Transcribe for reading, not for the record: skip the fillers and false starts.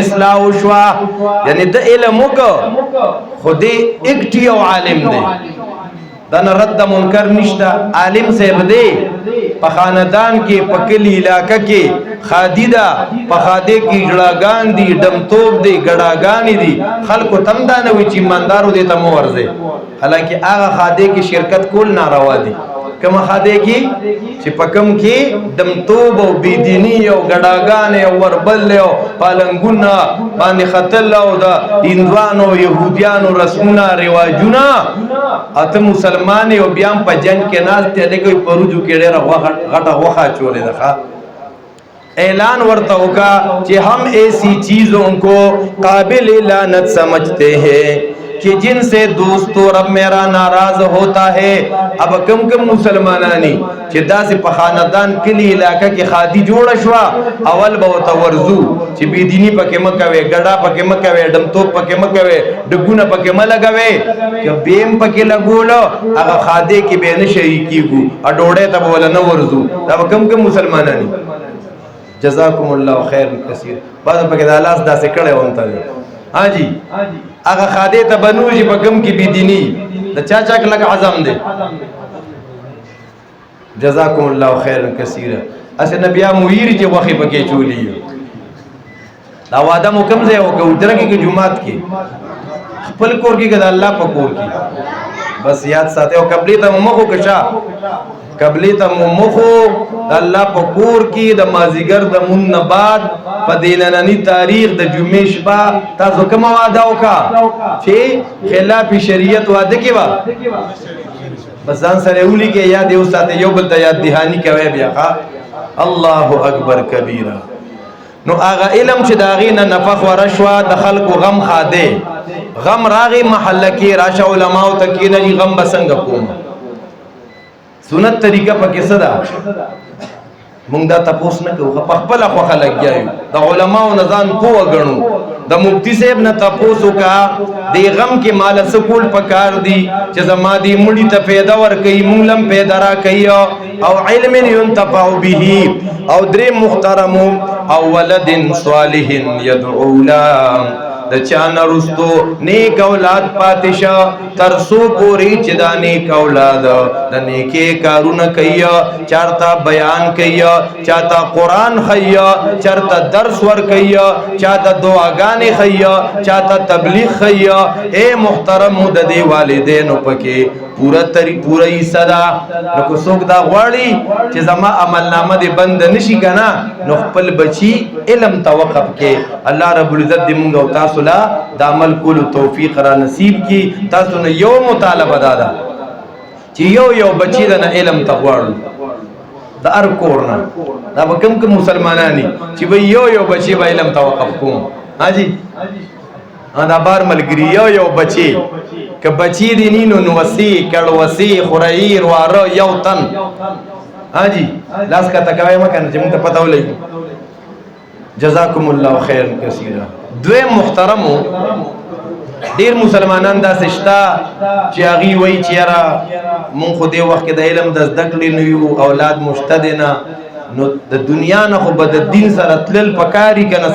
اصلاح شوا یعنی د علم وکړه خو دې اکټي او عالم دی دا نه رد منکر نشته عالم صاحب دی په خاندان کې په کلی علاقه کې خادي ده په خاده کې جړاګان دي ډمتوب دي ګډاګانې دي خلکو تم دا نه وي چې ایماندارو دې ته مو ورځي حالانکه هغه خاده کې شرکت کول ناروا دي کما خاده کې چې پکم کې دمتوب او بيديني او ګډاګان او وربل او پالنګونه باندې خطل او د هندوانو يهوديانو رسمونه رواجونه اته مسلمان او بیا په جنگ کې ناز ته لګي پروجو کې ډېر غټه وخا چولې ده اعلان ورتا ہوگا کہ ہم ایسی چیزوں کو قابل لعنت سمجھتے ہیں کہ جن سے دوست و رب میرا ناراض ہوتا ہے اب کم کم مسلمانانی چې داسې په خاندان کلی علاقه کې خادي جوړه شوه اول به ورته ورځو چې بېدیني پکې مه کوئ ګډا پکې مه کوئ ډمتوب پکې مه کوئ ډګونه پکې مه لګوئ که بیم پکې لګولو هغه خادې کې به نه شریکېږو ډوډۍ ته به وله نه ورځو دا به کم کم مسلمانانی جزاکم الله خیر کثیر بعد پکې د لاس داسې کړی وم ته ها جی هغه خاده ته بنوږي په کم کې بيديني د چا چا لګ عزم دی جزاکم الله خیر کثیر اسه نبی مویر چې وخی پکې چولی دا واده مو کم ځای او ګودره کې جمعات کې خپل کور کې د الله په کور کې بس یاد ساتي او قبلي ته مخو کشا قبلی تا ممخو دا اللہ پا کور کی دا مازیگر دا من بعد پا دیننانی تاریخ دا جمعه شبا تاسو کم وعداو کا چه خلاف شریعت وعده کی با بس ځان سره اولی که یاد یو ساته یو بل تا یاد دهانی کوي بیا الله اکبر کبیره نو آغا علم چې داغینا نفخ و رشوه د خلقو غم خاده غم راغی محله کې راشه علماء تکینه جی غم بسنگ کوم سنت طریقہ پکې صدا مونږ دا تاسو نه کوو په خپل خوخه لګیایو د علماو نزان کو غنو د مفتی صاحب نه تاسو کا د غم کې مال سکول پکار دی چې زما دی مړی ته پیدا ور کوي مونږ لم پیدا را کوي او علم ينتفع به او درې محترم او ولد صالح يدعو له د چانه رستو نیک اولاد پاتشا ترسو پوری چې دا نیک اولاد د نیکی کارونه کوي چارتا بیان کوي چاته قران خي چرته درس ور کوي چاته دعاګانې خي چاته تبلیغ خي اے محترم د دې والدینو پکې پورا صدا نو کو څوک دا غواړي چې زما عمل نامه دې بند نشي کنه نو خپل بچي علم توقف کې الله رب العزت دې مونږ او تاسو لا د عمل کولو توفیق را نصیب کی تاسو نه یو مطالبه دادا چې یو بچی د علم تغواړو د ار کورنا دا به کم مسلمانانی چې به یو بچی به علم توقف کوم حاجی دا بار ملګری یو بچی که بچی دی نینو نوسی کړوسی خوریر واره یو تن حاجی لاس کا تکوي مکنه چې موږ ته پته ولګي جزاکم الله خیر کثیر دوی محترمو ډیر مسلمانان دا سشتا چې هغه وای چې یاره مونږ خو دې وخت کې د علم د زده کړې نه یو اولاد مشتدنه نو د دنیا نه خو بد دین سره تلل پکاري کنه